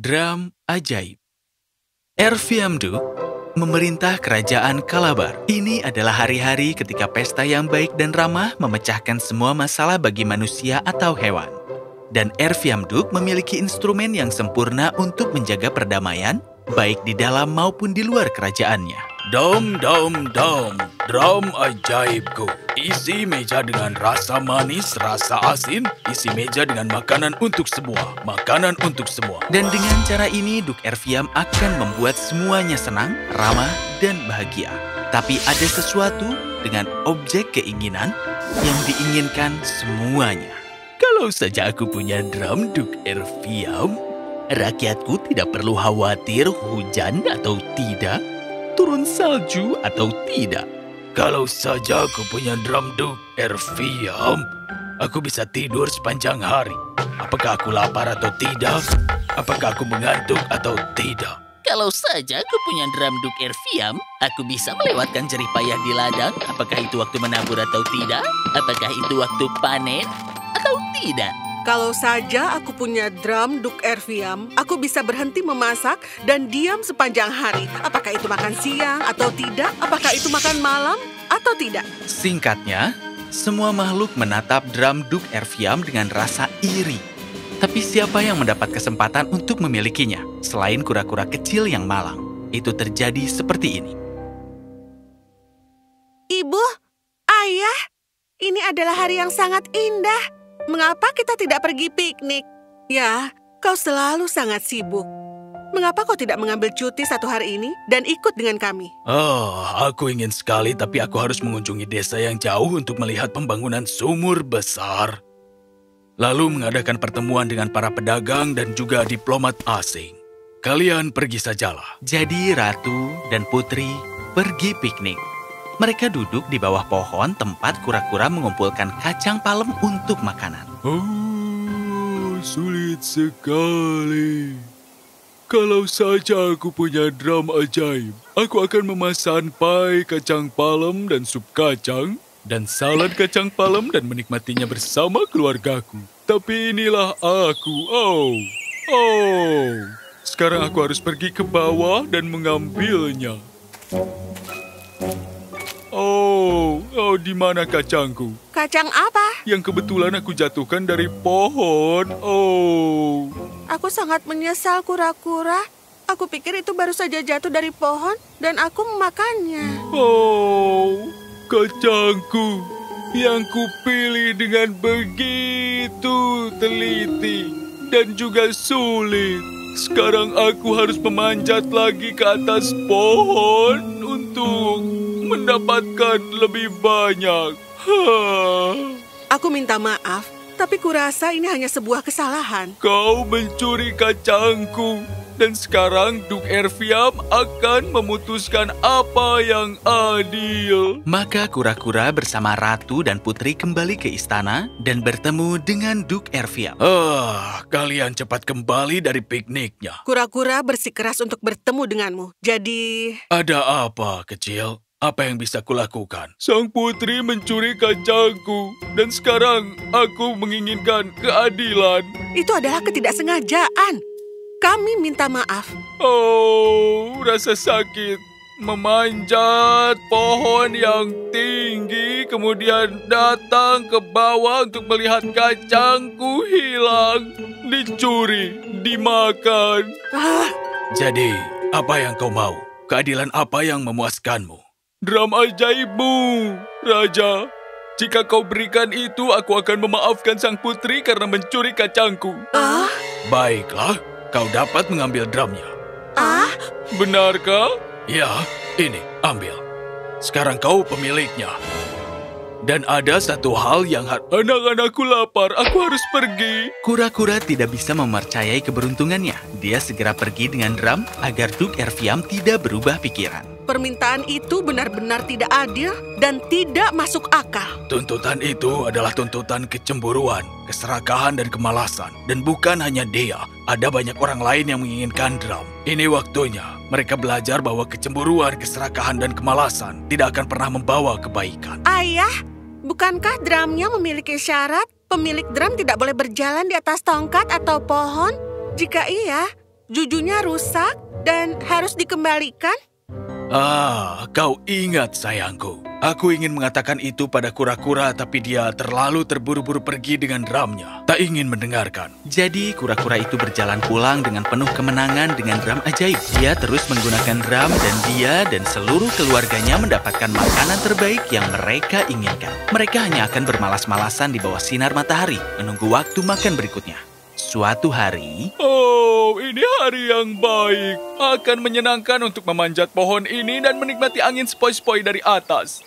Drum ajaib. Erfiamduk memerintah kerajaan Kalabar. Ini adalah hari-hari ketika pesta yang baik dan ramah memecahkan semua masalah bagi manusia atau hewan. Dan Erfiamduk memiliki instrumen yang sempurna untuk menjaga perdamaian, baik di dalam maupun di luar kerajaannya. Dom, dom, dom, drum ajaibku. Isi meja dengan rasa manis, rasa asin, isi meja dengan makanan untuk semua, makanan untuk semua. Dan dengan cara ini, Duk Erfiam akan membuat semuanya senang, ramah, dan bahagia. Tapi ada sesuatu dengan objek keinginan yang diinginkan semuanya. Kalau saja aku punya drum, Duk Erfiam, rakyatku tidak perlu khawatir hujan atau tidak, turun salju atau tidak. Kalau saja aku punya drum, Duk Erfiam, aku bisa tidur sepanjang hari. Apakah aku lapar atau tidak? Apakah aku mengantuk atau tidak? Kalau saja aku punya drum Duk Erfiam, aku bisa melewatkan jerih payah di ladang. Apakah itu waktu menabur atau tidak? Apakah itu waktu panen atau tidak? Kalau saja aku punya drum Duk Erfiam, aku bisa berhenti memasak dan diam sepanjang hari. Apakah itu makan siang atau tidak? Apakah itu makan malam atau tidak? Singkatnya, semua makhluk menatap drum Duk Erfiam dengan rasa iri. Tapi siapa yang mendapat kesempatan untuk memilikinya selain kura-kura kecil yang malang? Itu terjadi seperti ini. Ibu, ayah, ini adalah hari yang sangat indah. Mengapa kita tidak pergi piknik? Ya, kau selalu sangat sibuk. Mengapa kau tidak mengambil cuti satu hari ini dan ikut dengan kami? Oh, aku ingin sekali, tapi aku harus mengunjungi desa yang jauh untuk melihat pembangunan sumur besar. Lalu mengadakan pertemuan dengan para pedagang dan juga diplomat asing. Kalian pergi sajalah. Jadi Ratu dan Putri pergi piknik. Mereka duduk di bawah pohon tempat kura-kura mengumpulkan kacang palem untuk makanan. Oh, sulit sekali. Kalau saja aku punya drum ajaib, aku akan memesan pai kacang palem dan sup kacang, dan salad kacang palem dan menikmatinya bersama keluargaku. Tapi inilah aku. Oh. Sekarang aku harus pergi ke bawah dan mengambilnya. Oh, di mana kacangku? Kacang apa? Yang kebetulan aku jatuhkan dari pohon. Oh. Aku sangat menyesal, kura-kura. Aku pikir itu baru saja jatuh dari pohon dan aku memakannya. Oh, kacangku yang kupilih dengan begitu teliti dan juga sulit. Sekarang aku harus memanjat lagi ke atas pohon untuk mendapatkan lebih banyak. Aku minta maaf, tapi kurasa ini hanya sebuah kesalahan. Kau mencuri kacangku, dan sekarang Duk Erfiam akan memutuskan apa yang adil. Maka kura-kura bersama Ratu dan Putri kembali ke istana dan bertemu dengan Duk Erfiam. Kalian cepat kembali dari pikniknya. Kura-kura bersikeras untuk bertemu denganmu. Jadi... Ada apa, kecil? Apa yang bisa kulakukan? Sang putri mencuri kacangku, dan sekarang aku menginginkan keadilan. Itu adalah ketidaksengajaan. Kami minta maaf. Oh, rasa sakit. Memanjat pohon yang tinggi, kemudian datang ke bawah untuk melihat kacangku hilang, dicuri, dimakan. Jadi, apa yang kau mau? Keadilan apa yang memuaskanmu? Drum ajaibmu, Raja. Jika kau berikan itu, aku akan memaafkan sang putri karena mencuri kacangku. Baiklah, kau dapat mengambil drumnya. Benarkah? Ya, ini, ambil. Sekarang kau pemiliknya. Dan ada satu hal yang anak-anakku lapar, aku harus pergi. Kura-kura tidak bisa mempercayai keberuntungannya. Dia segera pergi dengan drum agar Duk Erfiam tidak berubah pikiran. Permintaan itu benar-benar tidak adil dan tidak masuk akal. Tuntutan itu adalah tuntutan kecemburuan, keserakahan, dan kemalasan. Dan bukan hanya dia, ada banyak orang lain yang menginginkan drum. Ini waktunya mereka belajar bahwa kecemburuan, keserakahan, dan kemalasan tidak akan pernah membawa kebaikan. Ayah, bukankah drumnya memiliki syarat pemilik drum tidak boleh berjalan di atas tongkat atau pohon? Jika iya, Jujunya rusak dan harus dikembalikan? Kau ingat sayangku. Aku ingin mengatakan itu pada kura-kura, tapi dia terlalu terburu-buru pergi dengan drumnya. Tak ingin mendengarkan. Jadi kura-kura itu berjalan pulang dengan penuh kemenangan dengan drum ajaib. Dia terus menggunakan drum dan dia dan seluruh keluarganya mendapatkan makanan terbaik yang mereka inginkan. Mereka hanya akan bermalas-malasan di bawah sinar matahari, menunggu waktu makan berikutnya. Suatu hari, ini hari yang baik. Akan menyenangkan untuk memanjat pohon ini dan menikmati angin sepoi-sepoi dari atas.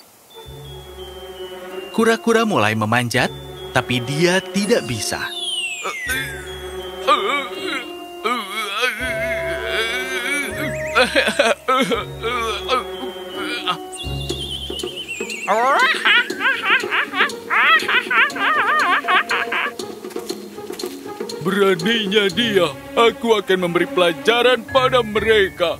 Kura-kura mulai memanjat, tapi dia tidak bisa. Beraninya dia, aku akan memberi pelajaran pada mereka.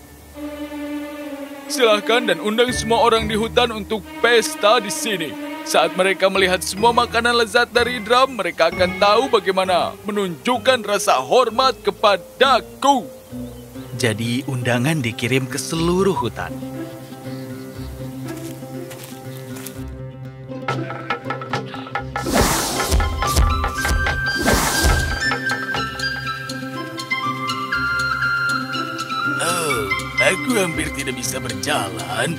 Silahkan dan undang semua orang di hutan untuk pesta di sini. Saat mereka melihat semua makanan lezat dari drum, mereka akan tahu bagaimana menunjukkan rasa hormat kepadaku. Jadi undangan dikirim ke seluruh hutan. Aku hampir tidak bisa berjalan.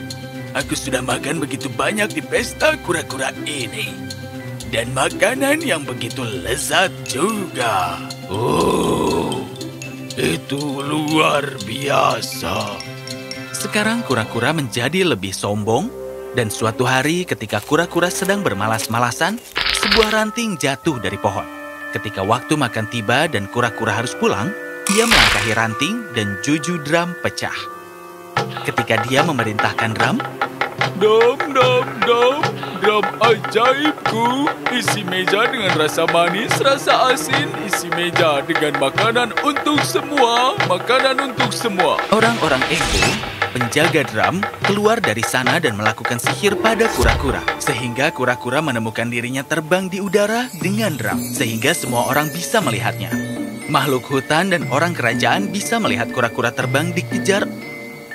Aku sudah makan begitu banyak di pesta kura-kura ini. Dan makanan yang begitu lezat juga. Itu luar biasa. Sekarang kura-kura menjadi lebih sombong. Dan suatu hari ketika kura-kura sedang bermalas-malasan, sebuah ranting jatuh dari pohon. Ketika waktu makan tiba dan kura-kura harus pulang, dia melangkahi ranting dan juju drum pecah. Ketika dia memerintahkan drum, drum ajaibku, isi meja dengan rasa manis, rasa asin, isi meja dengan makanan untuk semua, makanan untuk semua. Orang-orang Egbo, penjaga drum, keluar dari sana dan melakukan sihir pada kura-kura. Sehingga kura-kura menemukan dirinya terbang di udara dengan drum, sehingga semua orang bisa melihatnya. Makhluk hutan dan orang kerajaan bisa melihat kura-kura terbang dikejar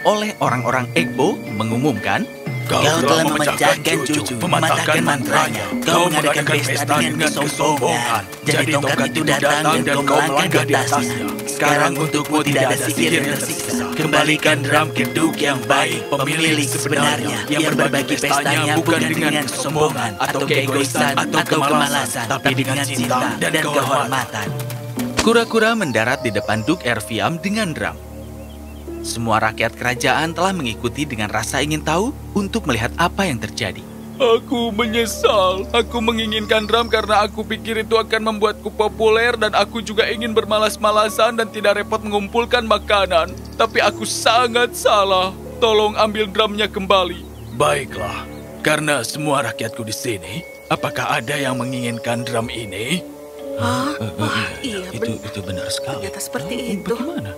oleh orang-orang Egbo mengumumkan, Kau telah memecahkan Juju, mematahkan mantranya. Kau mengadakan pesta dengan kesombongan. Jadi tongkat itu datang dan kau melangkah di atasnya. Sekarang untukmu tidak ada sihir yang tersiksa. Kembalikan drum ke Duk yang baik, pemilik sebenarnya, yang berbagi pestanya bukan dengan kesombongan atau keegoisan atau kemalasan, tapi dengan cinta dan kehormatan. Kura-kura mendarat di depan Duk Erviam dengan drum. Semua rakyat kerajaan telah mengikuti dengan rasa ingin tahu untuk melihat apa yang terjadi. Aku menyesal. Aku menginginkan drum karena aku pikir itu akan membuatku populer dan aku juga ingin bermalas-malasan dan tidak repot mengumpulkan makanan. Tapi aku sangat salah. Tolong ambil drumnya kembali. Baiklah, karena semua rakyatku di sini, apakah ada yang menginginkan drum ini? Iya, itu benar sekali. Ternyata seperti itu. Bagaimana?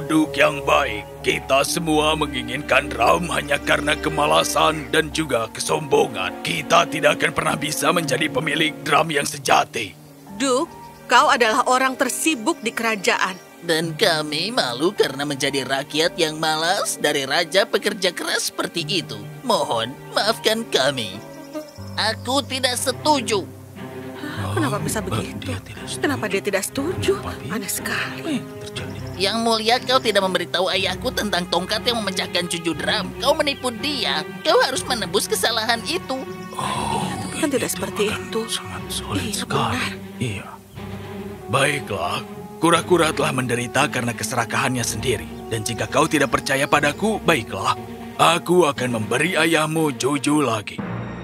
Duk yang baik, kita semua menginginkan drum hanya karena kemalasan dan juga kesombongan. Kita tidak akan pernah bisa menjadi pemilik drum yang sejati. Duk, kau adalah orang tersibuk di kerajaan. Dan kami malu karena menjadi rakyat yang malas dari raja pekerja keras seperti itu. Mohon, maafkan kami. Aku tidak setuju. Kenapa bisa begitu? Kenapa dia tidak setuju? Aneh sekali. Yang mulia, kau tidak memberitahu ayahku tentang tongkat yang memecahkan Juju drum. Kau menipu dia. Kau harus menebus kesalahan itu. Tapi kan tidak seperti itu. Sangat sulit sekali. Iya. Baiklah, kura-kura telah menderita karena keserakahannya sendiri. Dan jika kau tidak percaya padaku, baiklah. Aku akan memberi ayahmu Juju lagi.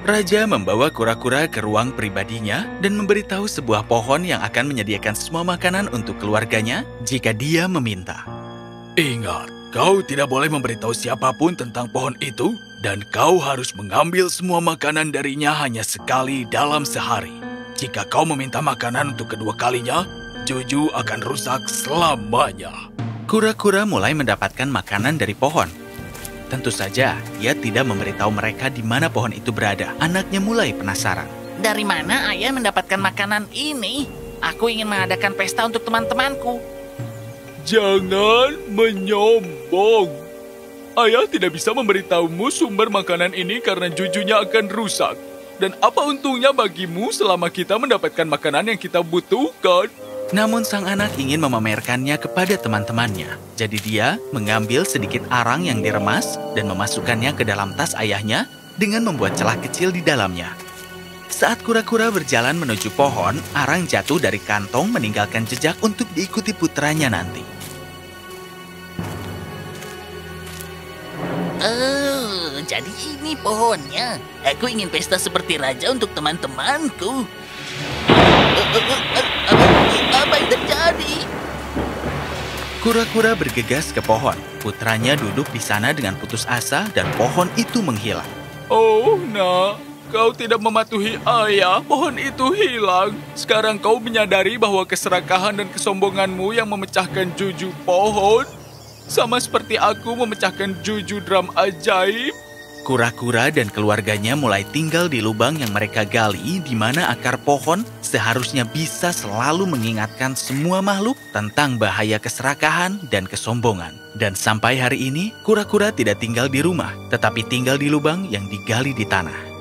Raja membawa kura-kura ke ruang pribadinya dan memberitahu sebuah pohon yang akan menyediakan semua makanan untuk keluarganya jika dia meminta. Ingat, kau tidak boleh memberitahu siapapun tentang pohon itu dan kau harus mengambil semua makanan darinya hanya sekali dalam sehari. Jika kau meminta makanan untuk kedua kalinya, Juju akan rusak selamanya. Kura-kura mulai mendapatkan makanan dari pohon. Tentu saja, dia tidak memberitahu mereka di mana pohon itu berada. Anaknya mulai penasaran. Dari mana ayah mendapatkan makanan ini? Aku ingin mengadakan pesta untuk teman-temanku. Jangan menyombong. Ayah tidak bisa memberitahumu sumber makanan ini karena jujunya akan rusak. Dan apa untungnya bagimu selama kita mendapatkan makanan yang kita butuhkan? Namun sang anak ingin memamerkannya kepada teman-temannya. Jadi dia mengambil sedikit arang yang diremas dan memasukkannya ke dalam tas ayahnya dengan membuat celah kecil di dalamnya. Saat kura-kura berjalan menuju pohon, arang jatuh dari kantong meninggalkan jejak untuk diikuti putranya nanti. Oh, jadi ini pohonnya. Aku ingin pesta seperti raja untuk teman-temanku. Apa yang terjadi? Kura-kura bergegas ke pohon. Putranya duduk di sana dengan putus asa dan pohon itu menghilang. Oh, nak, kau tidak mematuhi ayah. Pohon itu hilang. Sekarang kau menyadari bahwa keserakahan dan kesombonganmu yang memecahkan juju pohon. Sama seperti aku memecahkan juju drum ajaib. Kura-kura dan keluarganya mulai tinggal di lubang yang mereka gali di mana akar pohon seharusnya bisa selalu mengingatkan semua makhluk tentang bahaya keserakahan dan kesombongan. Dan sampai hari ini, kura-kura tidak tinggal di rumah, tetapi tinggal di lubang yang digali di tanah.